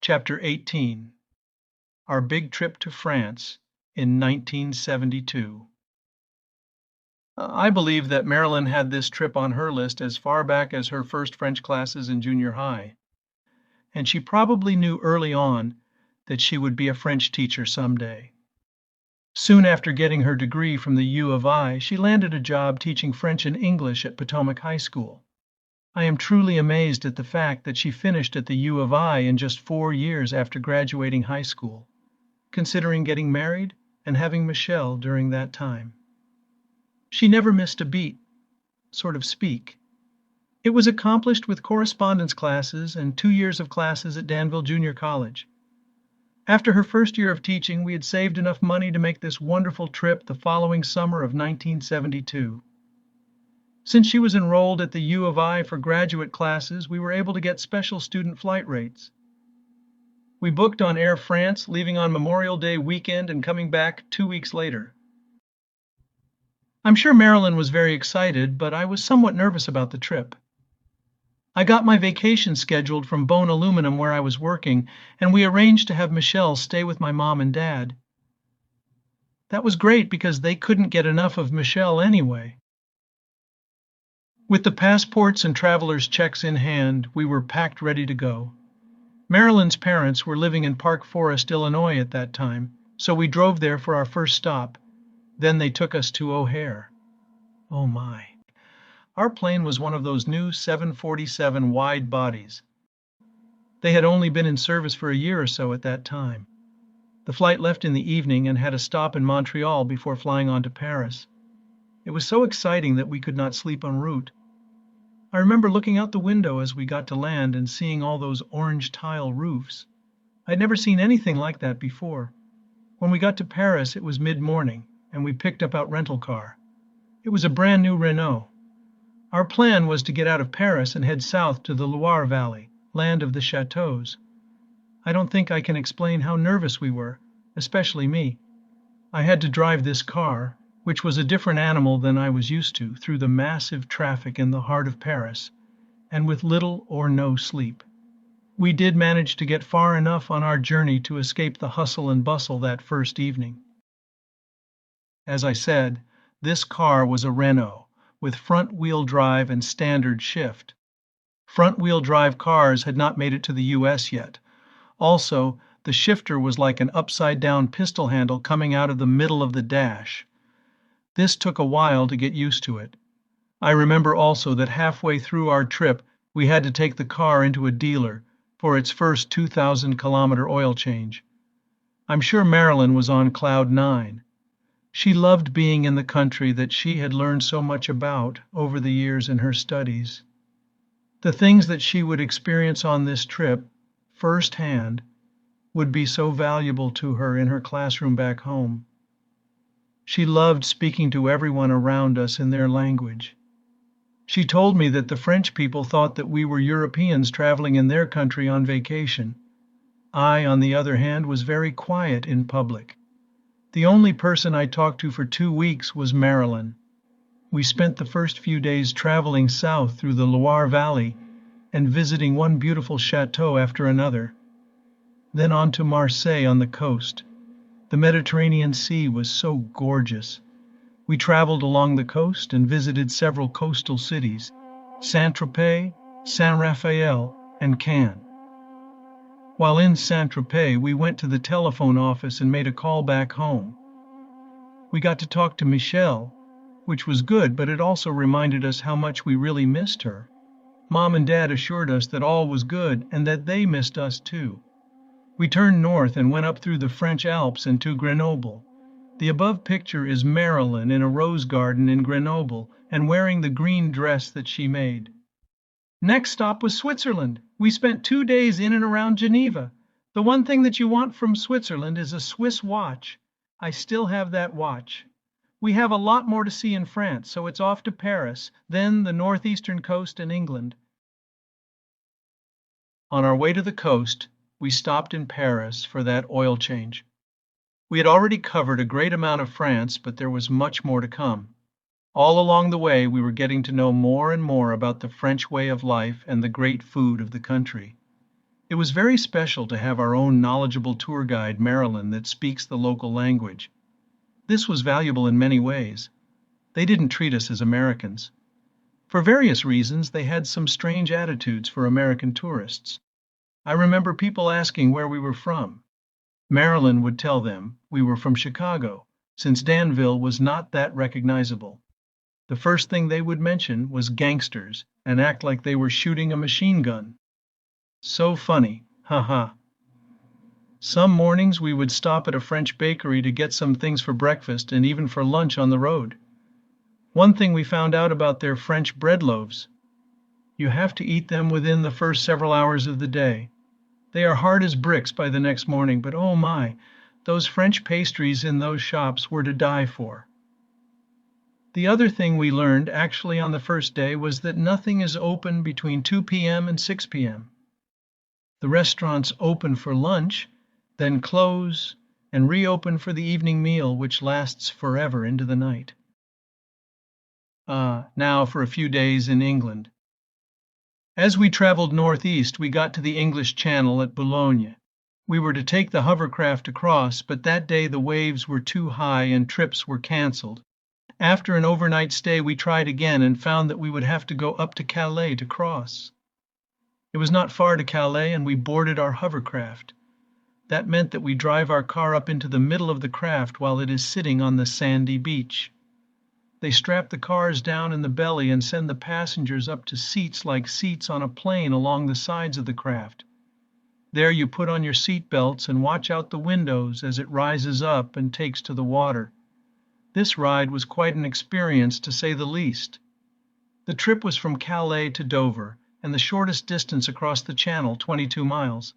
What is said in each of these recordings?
Chapter 18. Our Big Trip to France in 1972. I believe that Marilyn had this trip on her list as far back as her first French classes in junior high, and she probably knew early on that she would be a French teacher someday. Soon after getting her degree from the U of I, she landed a job teaching French and English at Potomac High School. I am truly amazed at the fact that she finished at the U of I in just 4 years after graduating high school, considering getting married and having Michelle during that time. She never missed a beat, so to speak. It was accomplished with correspondence classes and 2 years of classes at Danville Junior College. After her first year of teaching, we had saved enough money to make this wonderful trip the following summer of 1972. Since she was enrolled at the U of I for graduate classes, we were able to get special student flight rates. We booked on Air France, leaving on Memorial Day weekend and coming back 2 weeks later. I'm sure Marilyn was very excited, but I was somewhat nervous about the trip. I got my vacation scheduled from Bone Aluminum where I was working, and we arranged to have Michelle stay with my mom and dad. That was great because they couldn't get enough of Michelle anyway. With the passports and traveler's checks in hand, we were packed ready to go. Marilyn's parents were living in Park Forest, Illinois at that time, so we drove there for our first stop. Then they took us to O'Hare. Oh my. Our plane was one of those new 747 wide bodies. They had only been in service for a year or so at that time. The flight left in the evening and had a stop in Montreal before flying on to Paris. It was so exciting that we could not sleep en route. I remember looking out the window as we got to land and seeing all those orange tile roofs. I'd never seen anything like that before. When we got to Paris, it was mid-morning, and we picked up our rental car. It was a brand new Renault. Our plan was to get out of Paris and head south to the Loire Valley, land of the chateaux. I don't think I can explain how nervous we were, especially me. I had to drive this car, which was a different animal than I was used to, through the massive traffic in the heart of Paris, and with little or no sleep. We did manage to get far enough on our journey to escape the hustle and bustle that first evening. As I said, this car was a Renault, with front-wheel drive and standard shift. Front-wheel drive cars had not made it to the US yet. Also, the shifter was like an upside-down pistol handle coming out of the middle of the dash. This took a while to get used to it. I remember also that halfway through our trip, we had to take the car into a dealer for its first 2,000-kilometer oil change. I'm sure Marilyn was on cloud 9. She loved being in the country that she had learned so much about over the years in her studies. The things that she would experience on this trip, firsthand, would be so valuable to her in her classroom back home. She loved speaking to everyone around us in their language. She told me that the French people thought that we were Europeans traveling in their country on vacation. I, on the other hand, was very quiet in public. The only person I talked to for 2 weeks was Marilyn. We spent the first few days traveling south through the Loire Valley and visiting one beautiful chateau after another. Then on to Marseille on the coast. The Mediterranean Sea was so gorgeous. We traveled along the coast and visited several coastal cities, Saint-Tropez, Saint-Raphael, and Cannes. While in Saint-Tropez, we went to the telephone office and made a call back home. We got to talk to Michelle, which was good, but it also reminded us how much we really missed her. Mom and Dad assured us that all was good and that they missed us too. We turned north and went up through the French Alps and to Grenoble. The above picture is Marilyn in a rose garden in Grenoble and wearing the green dress that she made. Next stop was Switzerland. We spent 2 days in and around Geneva. The one thing that you want from Switzerland is a Swiss watch. I still have that watch. We have a lot more to see in France, so it's off to Paris, then the northeastern coast and England. On our way to the coast, we stopped in Paris for that oil change. We had already covered a great amount of France, but there was much more to come. All along the way, we were getting to know more and more about the French way of life and the great food of the country. It was very special to have our own knowledgeable tour guide, Marilyn, that speaks the local language. This was valuable in many ways. They didn't treat us as Americans. For various reasons, they had some strange attitudes for American tourists. I remember people asking where we were from. Marilyn would tell them we were from Chicago, since Danville was not that recognizable. The first thing they would mention was gangsters and act like they were shooting a machine gun. So funny, haha. Some mornings we would stop at a French bakery to get some things for breakfast and even for lunch on the road. One thing we found out about their French bread loaves: you have to eat them within the first several hours of the day. They are hard as bricks by the next morning, but oh my, those French pastries in those shops were to die for. The other thing we learned actually on the first day was that nothing is open between 2 p.m. and 6 p.m. The restaurants open for lunch, then close and reopen for the evening meal, which lasts forever into the night. Now for a few days in England. As we traveled northeast, we got to the English Channel at Boulogne. We were to take the hovercraft across, but that day the waves were too high and trips were cancelled. After an overnight stay, we tried again and found that we would have to go up to Calais to cross. It was not far to Calais, and we boarded our hovercraft. That meant that we drive our car up into the middle of the craft while it is sitting on the sandy beach. They strap the cars down in the belly and send the passengers up to seats like seats on a plane along the sides of the craft. There you put on your seat belts and watch out the windows as it rises up and takes to the water. This ride was quite an experience, to say the least. The trip was from Calais to Dover, and the shortest distance across the channel, 22 miles.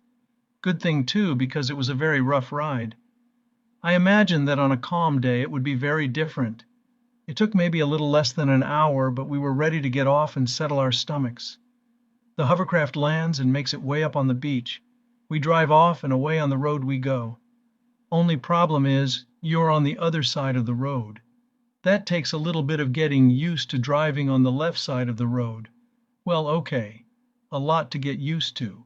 Good thing too, because it was a very rough ride. I imagined that on a calm day it would be very different. It took maybe a little less than an hour, but we were ready to get off and settle our stomachs. The hovercraft lands and makes it way up on the beach. We drive off and away on the road we go. Only problem is, you're on the other side of the road. That takes a little bit of getting used to driving on the left side of the road. Well, okay, a lot to get used to.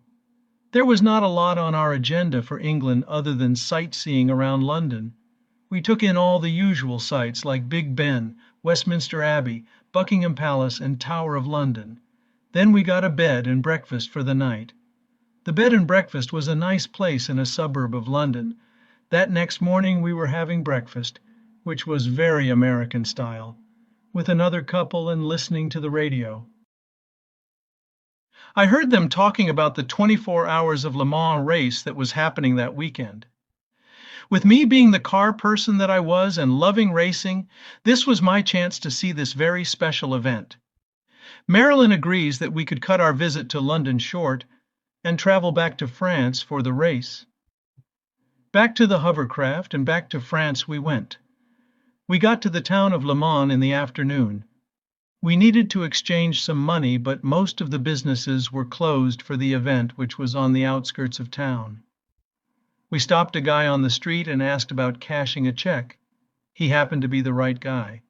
There was not a lot on our agenda for England other than sightseeing around London. We took in all the usual sights like Big Ben, Westminster Abbey, Buckingham Palace, and Tower of London. Then we got a bed and breakfast for the night. The bed and breakfast was a nice place in a suburb of London. That next morning we were having breakfast, which was very American style, with another couple and listening to the radio. I heard them talking about the 24 Hours of Le Mans race that was happening that weekend. With me being the car person that I was and loving racing, this was my chance to see this very special event. Marilyn agrees that we could cut our visit to London short and travel back to France for the race. Back to the hovercraft and back to France we went. We got to the town of Le Mans in the afternoon. We needed to exchange some money, but most of the businesses were closed for the event, which was on the outskirts of town. We stopped a guy on the street and asked about cashing a check. He happened to be the right guy.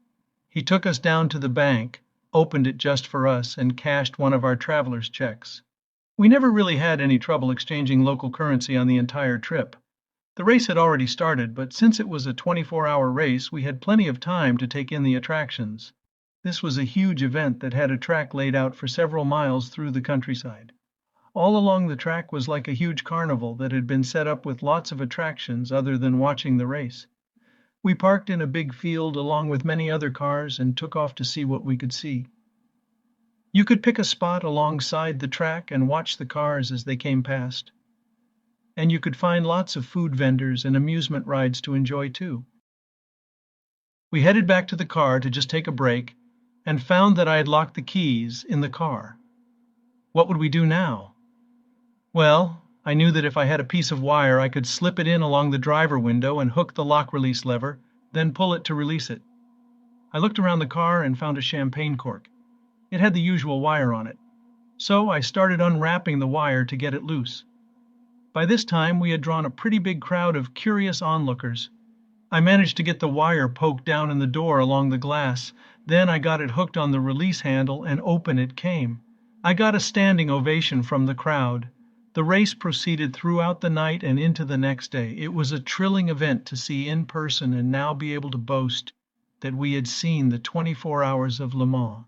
He took us down to the bank, opened it just for us, and cashed one of our traveler's checks. We never really had any trouble exchanging local currency on the entire trip. The race had already started, but since it was a 24-hour race, we had plenty of time to take in the attractions. This was a huge event that had a track laid out for several miles through the countryside. All along the track was like a huge carnival that had been set up with lots of attractions other than watching the race. We parked in a big field along with many other cars and took off to see what we could see. You could pick a spot alongside the track and watch the cars as they came past. And you could find lots of food vendors and amusement rides to enjoy too. We headed back to the car to just take a break and found that I had locked the keys in the car. What would we do now? Well, I knew that if I had a piece of wire, I could slip it in along the driver window and hook the lock release lever, then pull it to release it. I looked around the car and found a champagne cork. It had the usual wire on it. So I started unwrapping the wire to get it loose. By this time, we had drawn a pretty big crowd of curious onlookers. I managed to get the wire poked down in the door along the glass. Then I got it hooked on the release handle and open it came. I got a standing ovation from the crowd. The race proceeded throughout the night and into the next day. It was a thrilling event to see in person and now be able to boast that we had seen the 24 hours of Le Mans.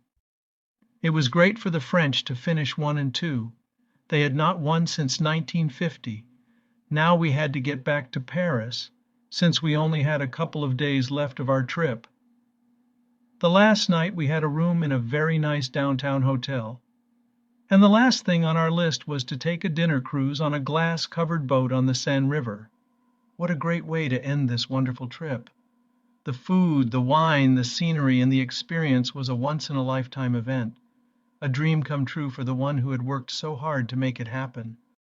It was great for the French to finish 1 and 2. They had not won since 1950. Now we had to get back to Paris, since we only had a couple of days left of our trip. The last night we had a room in a very nice downtown hotel. And the last thing on our list was to take a dinner cruise on a glass-covered boat on the Seine River. What a great way to end this wonderful trip. The food, the wine, the scenery, and the experience was a once-in-a-lifetime event, a dream come true for the one who had worked so hard to make it happen.